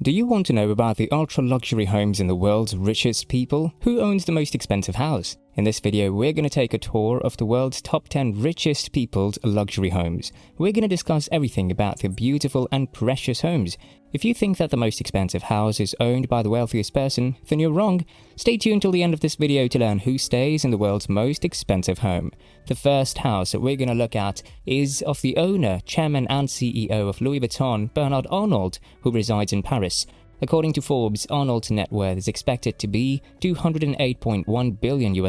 Do you want to know about the ultra-luxury homes in the world's richest people? Who owns the most expensive house? In this video, we're going to take a tour of the world's top 10 richest people's luxury homes. We're going to discuss everything about the beautiful and precious homes. If you think that the most expensive house is owned by the wealthiest person, then you're wrong. Stay tuned till the end of this video to learn who stays in the world's most expensive home. The first house that we're going to look at is of the owner, chairman and CEO of Louis Vuitton, Bernard Arnault, who resides in Paris. According to Forbes, Arnault's net worth is expected to be $208.1 billion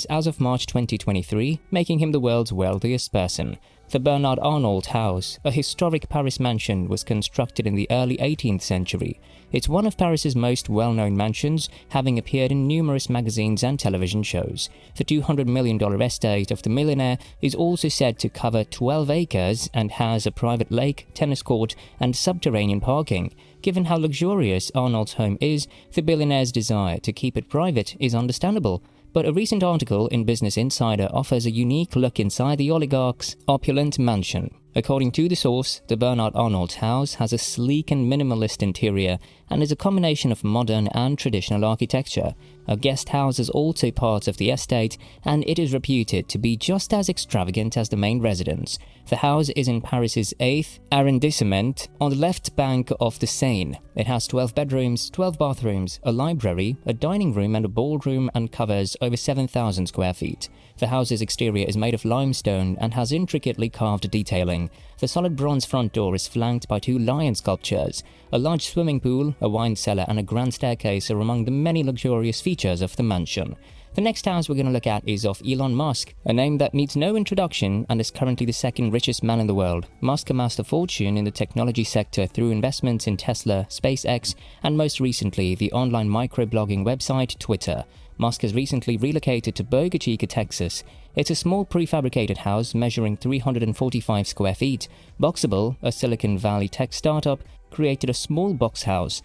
as of March 2023, making him the world's wealthiest person. The Bernard Arnault house, a historic Paris mansion, was constructed in the early 18th century. It's one of Paris's most well-known mansions, having appeared in numerous magazines and television shows. The $200 million estate of the millionaire is also said to cover 12 acres and has a private lake, tennis court, and subterranean parking. Given how luxurious Arnault's home is, the billionaire's desire to keep it private is understandable. But a recent article in Business Insider offers a unique look inside the oligarch's opulent mansion. According to the source, the Bernard Arnault house has a sleek and minimalist interior and is a combination of modern and traditional architecture. A guest house is also part of the estate, and it is reputed to be just as extravagant as the main residence. The house is in Paris's 8th arrondissement, on the left bank of the Seine. It has 12 bedrooms, 12 bathrooms, a library, a dining room and a ballroom, and covers over 7,000 square feet. The house's exterior is made of limestone and has intricately carved detailing. The solid bronze front door is flanked by 2 lion sculptures. A large swimming pool, a wine cellar, and a grand staircase are among the many luxurious features of the mansion. The next house we're going to look at is of Elon Musk, a name that needs no introduction and is currently the second richest man in the world. Musk amassed a fortune in the technology sector through investments in Tesla, SpaceX, and most recently the online microblogging website Twitter. Musk has recently relocated to Boca Chica, Texas. It's a small prefabricated house measuring 345 square feet. Boxable, a Silicon Valley tech startup, created a small box house.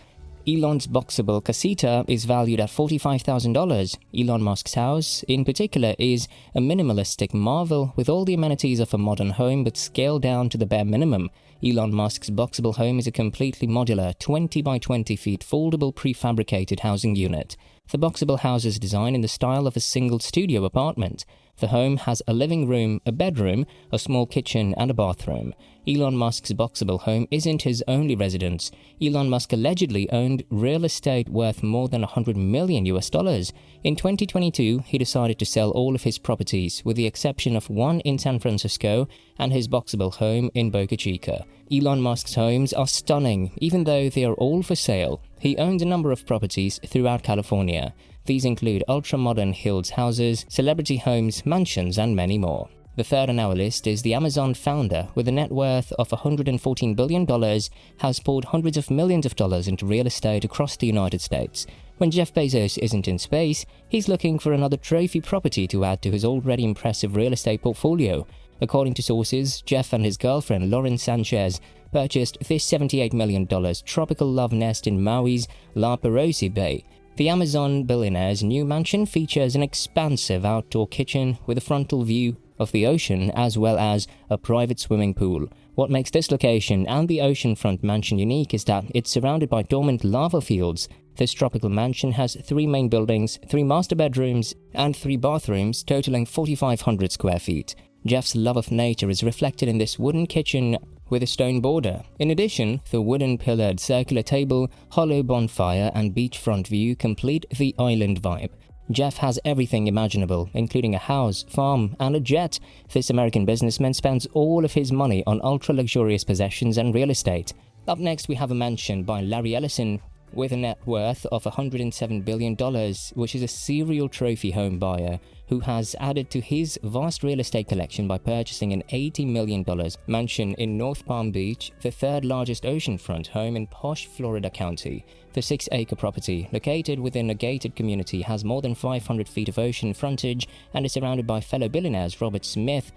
Elon's boxable casita is valued at $45,000. Elon Musk's house, in particular, is a minimalistic marvel with all the amenities of a modern home but scaled down to the bare minimum. Elon Musk's boxable home is a completely modular 20 by 20 feet foldable prefabricated housing unit. The boxable house is designed in the style of a single studio apartment. The home has a living room, a bedroom, a small kitchen, and a bathroom. Elon Musk's boxable home isn't his only residence. Elon Musk allegedly owned real estate worth more than $100 million. In 2022, he decided to sell all of his properties, with the exception of one in San Francisco and his boxable home in Boca Chica. Elon Musk's homes are stunning, even though they are all for sale. He owns a number of properties throughout California. These include ultra-modern Hills houses, celebrity homes, mansions, and many more. The third on our list is the Amazon founder, with a net worth of $114 billion, has poured hundreds of millions of dollars into real estate across the United States. When Jeff Bezos isn't in space, he's looking for another trophy property to add to his already impressive real estate portfolio. According to sources, Jeff and his girlfriend Lauren Sanchez purchased this $78 million tropical love nest in Maui's La Perouse Bay. The Amazon billionaire's new mansion features an expansive outdoor kitchen with a frontal view of the ocean as well as a private swimming pool. What makes this location and the oceanfront mansion unique is that it's surrounded by dormant lava fields. This tropical mansion has 3 main buildings, 3 master bedrooms, and 3 bathrooms, totaling 4,500 square feet. Jeff's love of nature is reflected in this wooden kitchen with a stone border. In addition, the wooden pillared circular table, hollow bonfire, and beachfront view complete the island vibe. Jeff has everything imaginable, including a house, farm, and a jet. This American businessman spends all of his money on ultra-luxurious possessions and real estate. Up next, we have a mansion by Larry Ellison, with a net worth of $107 billion, which is a serial trophy home buyer who has added to his vast real estate collection by purchasing an $80 million mansion in North Palm Beach, the third largest oceanfront home in posh Florida County. The 6-acre property, located within a gated community, has more than 500 feet of ocean frontage and is surrounded by fellow billionaires Robert Smith,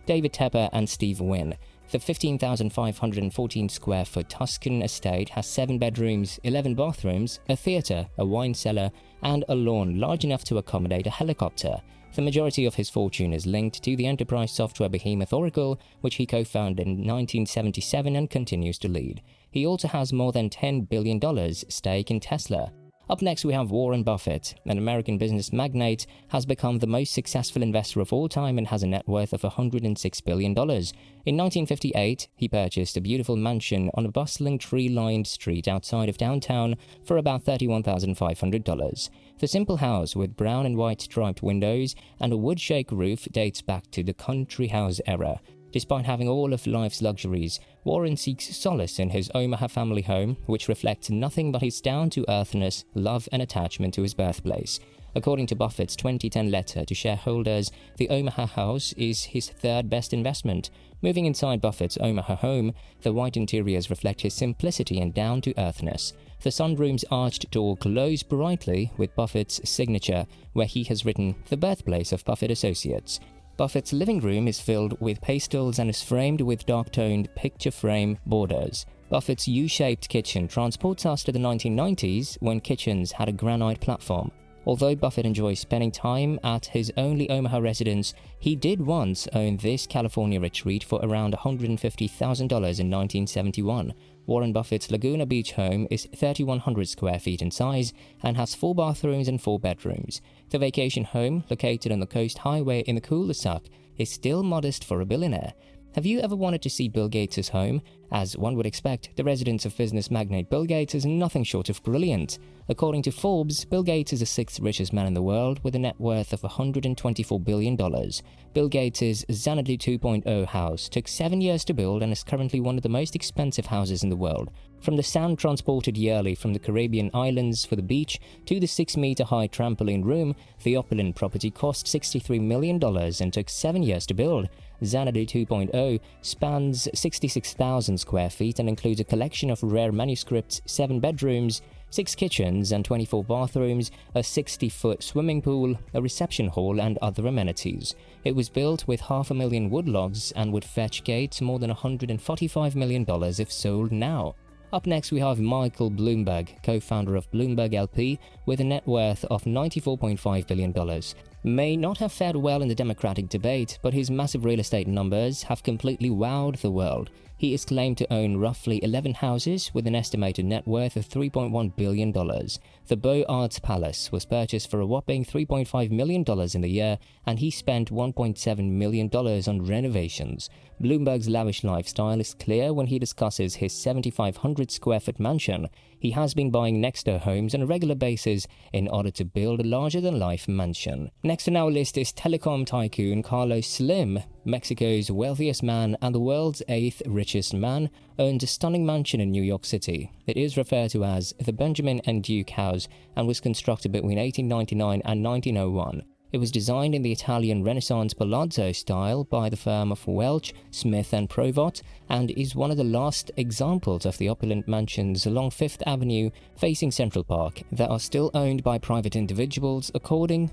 David Tepper, and Steve Wynn. The 15,514 square foot Tuscan estate has 7 bedrooms, 11 bathrooms, a theater, a wine cellar, and a lawn large enough to accommodate a helicopter. The majority of his fortune is linked to the enterprise software behemoth Oracle, which he co-founded in 1977 and continues to lead. He also has more than $10 billion stake in Tesla. Up next, we have Warren Buffett. An American business magnate, has become the most successful investor of all time and has a net worth of $106 billion. In 1958, he purchased a beautiful mansion on a bustling tree-lined street outside of downtown for about $31,500. The simple house with brown and white striped windows and a wood-shake roof dates back to the country house era. Despite having all of life's luxuries, Warren seeks solace in his Omaha family home, which reflects nothing but his down-to-earthness, love and attachment to his birthplace. According to Buffett's 2010 letter to shareholders, the Omaha house is his third best investment. Moving inside Buffett's Omaha home, the white interiors reflect his simplicity and down-to-earthness. The sunroom's arched door glows brightly with Buffett's signature, where he has written, "The birthplace of Buffett Associates." Buffett's living room is filled with pastels and is framed with dark-toned picture frame borders. Buffett's U-shaped kitchen transports us to the 1990s when kitchens had a granite platform. Although Buffett enjoys spending time at his only Omaha residence, he did once own this California retreat for around $150,000 in 1971. Warren Buffett's Laguna Beach home is 3,100 square feet in size and has 4 bathrooms and 4 bedrooms. The vacation home, located on the Coast Highway in the cul-de-sac, is still modest for a billionaire. Have you ever wanted to see Bill Gates' home? As one would expect, the residence of business magnate Bill Gates is nothing short of brilliant. According to Forbes, Bill Gates is the 6th richest man in the world with a net worth of $124 billion. Bill Gates' Xanadu 2.0 house took 7 years to build and is currently one of the most expensive houses in the world. From the sand transported yearly from the Caribbean islands for the beach to the 6-meter-high trampoline room, the opulent property cost $63 million and took 7 years to build. Xanadu 2.0 spans 66,000 square feet and includes a collection of rare manuscripts, 7 bedrooms, 6 kitchens and 24 bathrooms, a 60-foot swimming pool, a reception hall and other amenities. It was built with 500,000 wood logs and would fetch Gates more than $145 million if sold now. Up next, we have Michael Bloomberg, co-founder of Bloomberg LP, with a net worth of $94.5 billion. May not have fared well in the Democratic debate, but his massive real estate numbers have completely wowed the world. He is claimed to own roughly 11 houses with an estimated net worth of $3.1 billion. The Beaux Arts Palace was purchased for a whopping $3.5 million in the year, and he spent $1.7 million on renovations. Bloomberg's lavish lifestyle is clear when he discusses his 7,500 square foot mansion. He has been buying next-door homes on a regular basis in order to build a larger-than-life mansion. Next on our list is telecom tycoon Carlos Slim. Mexico's wealthiest man and the world's 8th richest man, owns a stunning mansion in New York City. It is referred to as the Benjamin and Duke House and was constructed between 1899 and 1901. It was designed in the Italian Renaissance Palazzo style by the firm of Welch, Smith and Provot, and is one of the last examples of the opulent mansions along Fifth Avenue facing Central Park that are still owned by private individuals according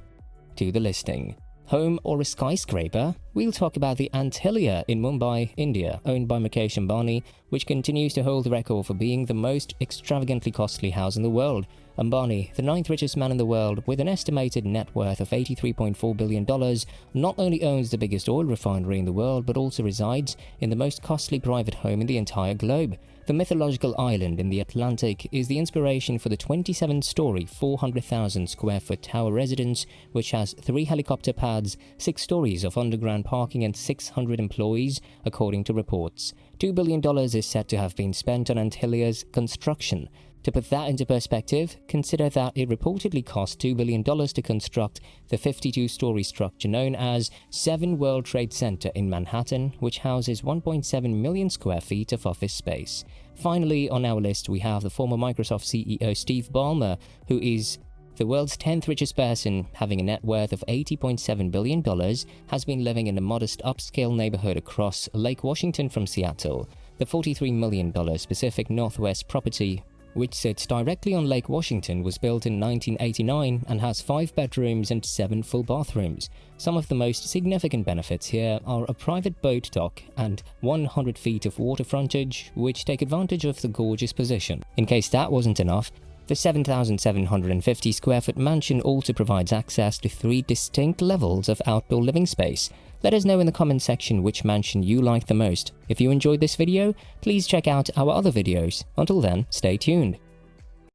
to the listing. Home or a skyscraper? We'll talk about the Antilia in Mumbai, India, owned by Mukesh Ambani, which continues to hold the record for being the most extravagantly costly house in the world. Ambani, the 9th richest man in the world with an estimated net worth of $83.4 billion, not only owns the biggest oil refinery in the world but also resides in the most costly private home in the entire globe. The mythological island in the Atlantic is the inspiration for the 27-story, 400,000 square foot tower residence, which has 3 helicopter pads, 6 stories of underground parking and 600 employees, according to reports. $2 billion is said to have been spent on Antilia's construction. To put that into perspective, consider that it reportedly cost $2 billion to construct the 52-story structure known as 7 World Trade Center in Manhattan, which houses 1.7 million square feet of office space. Finally, on our list, we have the former Microsoft CEO Steve Ballmer, who is the world's 10th richest person, having a net worth of $80.7 billion, has been living in a modest upscale neighborhood across Lake Washington from Seattle. The $43 million Pacific Northwest property, which sits directly on Lake Washington, was built in 1989 and has 5 bedrooms and 7 full bathrooms. Some of the most significant benefits here are a private boat dock and 100 feet of water frontage, which take advantage of the gorgeous position. In case that wasn't enough, The 7,750 square foot mansion also provides access to 3 distinct levels of outdoor living space. Let us know in the comment section which mansion you like the most. If you enjoyed this video, please check out our other videos. Until then, stay tuned.